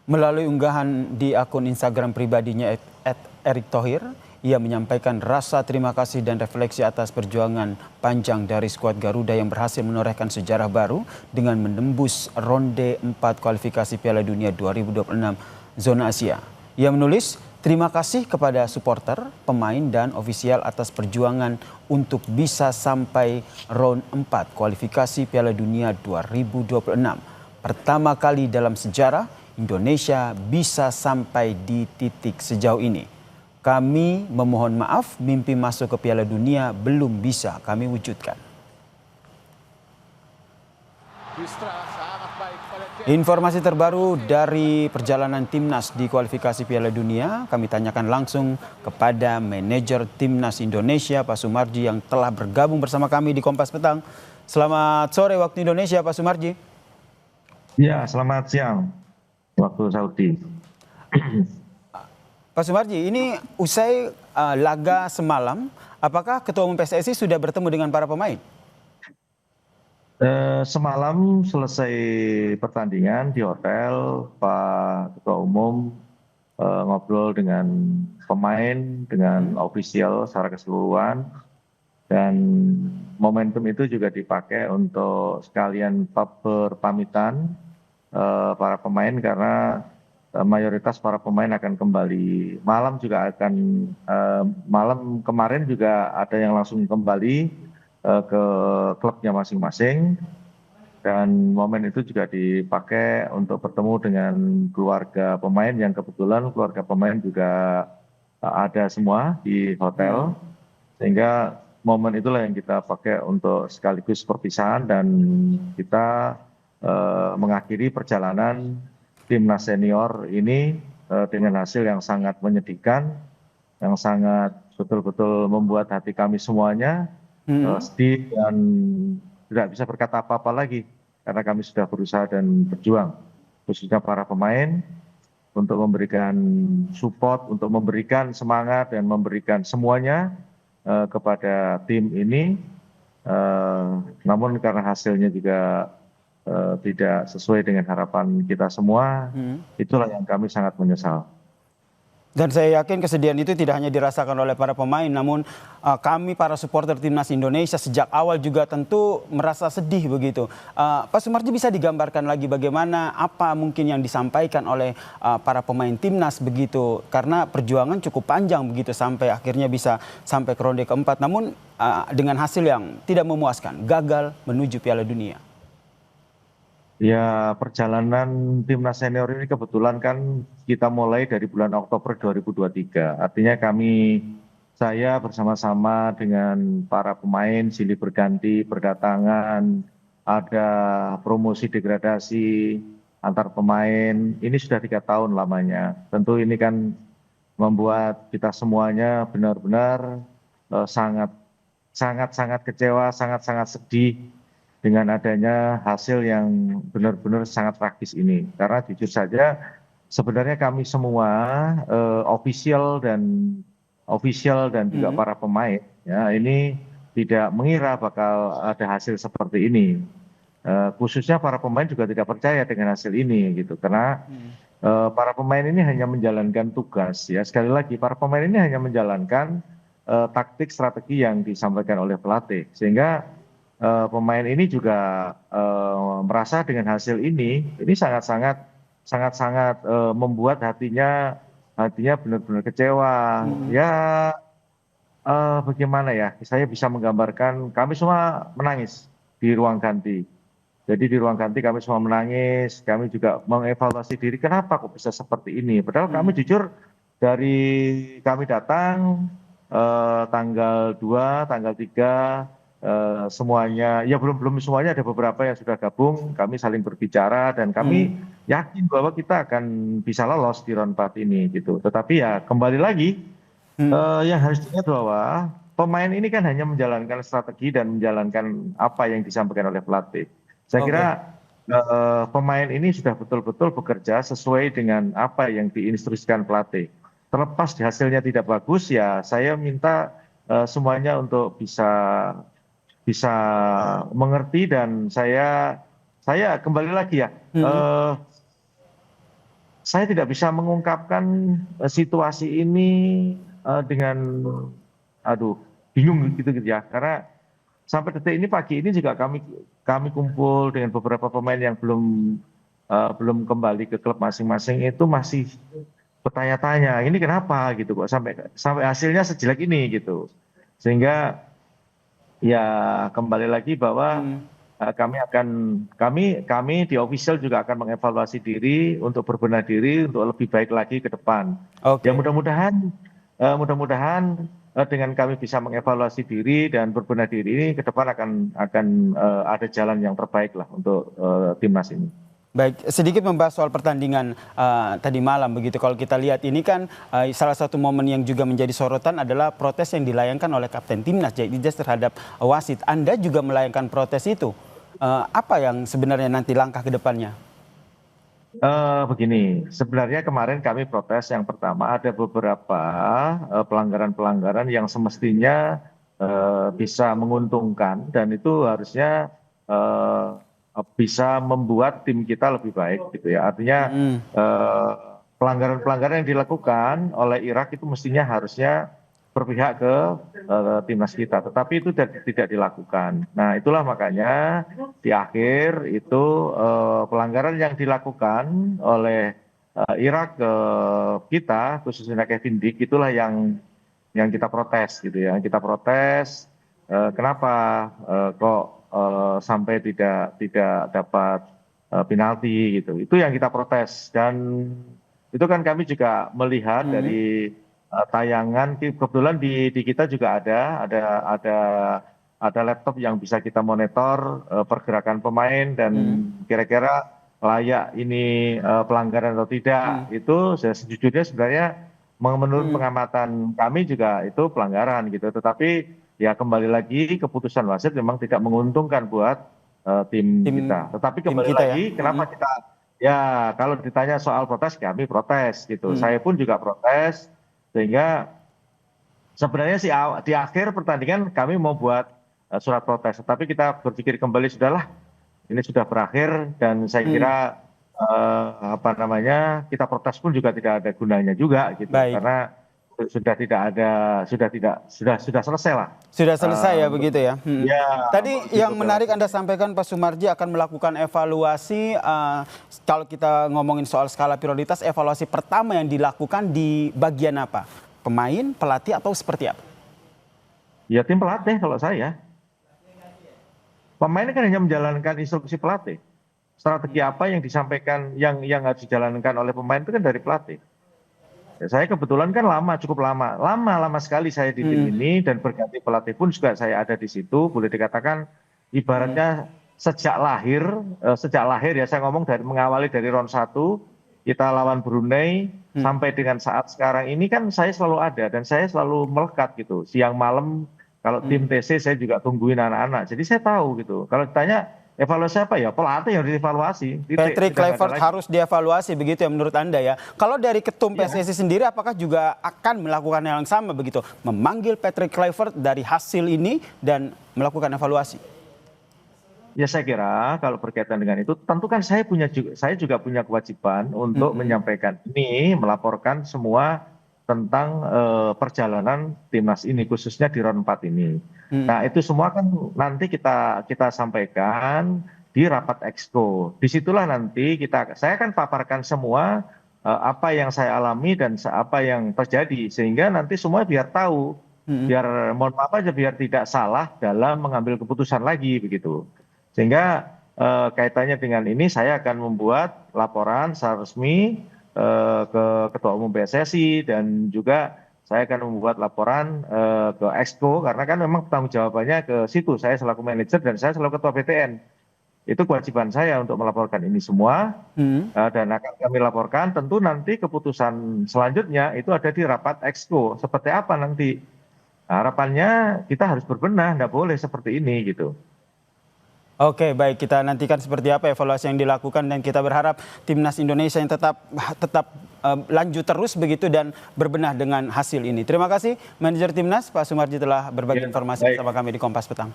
Melalui unggahan di akun Instagram pribadinya @erikthohir, ia menyampaikan rasa terima kasih dan refleksi atas perjuangan panjang dari skuad Garuda yang berhasil menorehkan sejarah baru dengan menembus ronde 4 kualifikasi Piala Dunia 2026 zona Asia. Ia menulis, terima kasih kepada supporter, pemain dan ofisial atas perjuangan untuk bisa sampai round 4 kualifikasi Piala Dunia 2026. Pertama kali dalam sejarah Indonesia bisa sampai di titik sejauh ini. Kami memohon maaf, mimpi masuk ke Piala Dunia belum bisa kami wujudkan. Informasi terbaru dari perjalanan Timnas di kualifikasi Piala Dunia kami tanyakan langsung kepada manajer Timnas Indonesia Pak Sumarji yang telah bergabung bersama kami di Kompas Petang. Selamat sore waktu Indonesia Pak Sumarji. Ya, selamat siang waktu Saudi. Pak Sumarji, ini usai laga semalam, apakah Ketua Umum PSSI sudah bertemu dengan para pemain? Semalam selesai pertandingan di hotel, Pak Ketua Umum ngobrol dengan pemain, dengan ofisial secara keseluruhan, dan momentum itu juga dipakai untuk sekalian berpamitan para pemain karena mayoritas para pemain akan kembali. Malam malam kemarin juga ada yang langsung kembali ke klubnya masing-masing, dan momen itu juga dipakai untuk bertemu dengan keluarga pemain yang kebetulan keluarga pemain juga ada semua di hotel, sehingga momen itulah yang kita pakai untuk sekaligus perpisahan dan kita mengakhiri perjalanan timnas senior ini dengan hasil yang sangat menyedihkan, yang sangat betul-betul membuat hati kami semuanya sedih dan tidak bisa berkata apa-apa lagi karena kami sudah berusaha dan berjuang, khususnya para pemain, untuk memberikan support, untuk memberikan semangat dan memberikan semuanya kepada tim ini. Namun karena hasilnya juga tidak sesuai dengan harapan kita semua, itulah yang kami sangat menyesal. Dan saya yakin kesedihan itu tidak hanya dirasakan oleh para pemain, namun kami para supporter Timnas Indonesia sejak awal juga tentu merasa sedih begitu. Pak Sumarji, bisa digambarkan lagi bagaimana apa mungkin yang disampaikan oleh para pemain Timnas begitu, karena perjuangan cukup panjang begitu sampai akhirnya bisa sampai ke ronde keempat, namun dengan hasil yang tidak memuaskan, gagal menuju Piala Dunia. Ya, perjalanan timnas senior ini kebetulan kan kita mulai dari bulan Oktober 2023. Artinya saya bersama-sama dengan para pemain silih berganti berdatangan, ada promosi degradasi antar pemain. Ini sudah 3 tahun lamanya. Tentu ini kan membuat kita semuanya benar-benar sangat sangat kecewa, sangat sedih dengan adanya hasil yang benar-benar sangat tragis ini. Karena jujur saja sebenarnya kami semua official dan juga para pemain ya ini tidak mengira bakal ada hasil seperti ini. Khususnya para pemain juga tidak percaya dengan hasil ini gitu, karena para pemain ini hanya menjalankan tugas ya. Sekali lagi, para pemain ini hanya menjalankan taktik strategi yang disampaikan oleh pelatih, sehingga pemain ini juga merasa dengan hasil ini sangat membuat hatinya benar-benar kecewa. Ya, bagaimana ya, saya bisa menggambarkan, kami semua menangis di ruang ganti. Jadi di ruang ganti kami semua menangis, kami juga mengevaluasi diri, kenapa kok bisa seperti ini. Padahal kami jujur, dari kami datang tanggal 2, tanggal 3, semuanya, ya belum semuanya, ada beberapa yang sudah gabung, kami saling berbicara dan kami yakin bahwa kita akan bisa lolos di round 4 ini gitu. Tetapi ya kembali lagi, yang harus diingat bahwa pemain ini kan hanya menjalankan strategi dan menjalankan apa yang disampaikan oleh pelatih. Saya kira pemain ini sudah betul-betul bekerja sesuai dengan apa yang diinstruksikan pelatih. Terlepas hasilnya tidak bagus, ya saya minta semuanya untuk bisa mengerti, dan saya kembali lagi ya, saya tidak bisa mengungkapkan situasi ini dengan aduh bingung gitu ya, karena sampai detik ini pagi ini juga kami kumpul dengan beberapa pemain yang belum kembali ke klub masing-masing, itu masih bertanya-tanya ini kenapa gitu kok sampai hasilnya sejelek ini gitu. Sehingga ya kembali lagi bahwa Hmm, kami di official juga akan mengevaluasi diri untuk berbenah diri untuk lebih baik lagi ke depan. Ya oke. mudah-mudahan dengan kami bisa mengevaluasi diri dan berbenah diri ini ke depan akan ada jalan yang terbaik lah untuk timnas ini. Baik, sedikit membahas soal pertandingan tadi malam begitu. Kalau kita lihat ini kan salah satu momen yang juga menjadi sorotan adalah protes yang dilayangkan oleh Kapten Timnas Jaid Ijas terhadap wasit. Anda juga melayangkan protes itu. Apa yang sebenarnya nanti langkah ke depannya? Begini, sebenarnya kemarin kami protes yang pertama ada beberapa pelanggaran-pelanggaran yang semestinya bisa menguntungkan dan itu harusnya eh, bisa membuat tim kita lebih baik gitu ya. Artinya Hmm, eh, pelanggaran-pelanggaran yang dilakukan oleh Irak itu mestinya harusnya berpihak ke timnas kita, tetapi itu tidak dilakukan. Nah, itulah makanya di akhir itu pelanggaran yang dilakukan oleh Irak ke kita, khususnya Kevin Dick, itulah yang kita protes gitu ya. Kita protes kenapa kok sampai tidak dapat penalti gitu. Itu yang kita protes dan itu kan kami juga melihat hmm, dari tayangan. Kebetulan di kita juga ada laptop yang bisa kita monitor pergerakan pemain dan hmm, kira-kira layak ini pelanggaran atau tidak. hmm, Itu sejujurnya sebenarnya menurut hmm. pengamatan kami juga itu pelanggaran gitu. Tetapi ya kembali lagi keputusan wasit memang tidak menguntungkan buat tim Tim kita. Tetapi tim kembali kita ya. lagi Hmm, kenapa kita ya kalau ditanya soal protes kami protes gitu. hmm. Saya pun juga protes sehingga sebenarnya sih di akhir pertandingan kami mau buat surat protes, tapi kita berpikir kembali sudahlah, ini sudah berakhir dan saya Hmm. kira apa namanya kita protes pun juga tidak ada gunanya juga gitu, Baik. karena sudah tidak ada sudah selesai lah. Sudah selesai ya Untuk begitu ya. ya Tadi uji yang coba. menarik Anda sampaikan Pak Sumarji akan melakukan evaluasi. Kalau kita ngomongin soal skala prioritas, evaluasi pertama yang dilakukan di bagian apa? Pemain, pelatih atau seperti apa? Ya tim pelatih kalau saya. Pemain kan hanya menjalankan instruksi pelatih. Strategi apa yang disampaikan yang harus dijalankan oleh pemain itu kan dari pelatih. Ya, saya kebetulan kan cukup lama sekali saya di tim Hmm, ini dan berganti pelatih pun juga saya ada di situ. Boleh dikatakan hmm, ibaratnya sejak lahir ya saya ngomong mengawali dari round 1 kita lawan Brunei hmm. sampai dengan saat sekarang ini kan saya selalu ada dan saya selalu melekat gitu. Siang malam kalau tim Hmm. TC saya juga tungguin anak-anak. Jadi saya tahu gitu. Kalau ditanya evaluasi apa ya pelatih yang dievaluasi. Titik, Patrick sudah nggak ada Kluivert lagi. harus dievaluasi begitu ya menurut Anda ya. Kalau dari Ketum Iya. PSSI sendiri apakah juga akan melakukan hal yang sama begitu? Memanggil Patrick Kluivert dari hasil ini dan melakukan evaluasi? Ya saya kira kalau berkaitan dengan itu tentu kan saya juga punya kewajiban untuk Hmm, menyampaikan ini, melaporkan semua tentang perjalanan timnas ini khususnya di round 4 ini. hmm, Nah, itu semua kan nanti kita sampaikan di rapat exco. Disitulah nanti saya akan paparkan semua apa yang saya alami dan apa yang terjadi sehingga nanti semua biar tahu, hmm. biar mohon maaf aja biar tidak salah dalam mengambil keputusan lagi begitu. Sehingga kaitannya dengan ini saya akan membuat laporan secara resmi ke Ketua Umum PSSI dan juga saya akan membuat laporan ke Exco karena kan memang tanggung jawabannya ke situ. Saya selaku manajer dan saya selaku Ketua BTN. Itu kewajiban saya untuk melaporkan ini semua Hmm. dan akan kami laporkan. Tentu nanti keputusan selanjutnya itu ada di rapat Exco. Seperti apa nanti? Nah, harapannya kita harus berbenah, nggak boleh seperti ini gitu. Oke, baik, kita nantikan seperti apa evaluasi yang dilakukan dan kita berharap timnas Indonesia yang tetap lanjut terus begitu dan berbenah dengan hasil ini. Terima kasih manajer timnas Pak Sumarji telah berbagi Ya, informasi baik. bersama kami di Kompas Petang.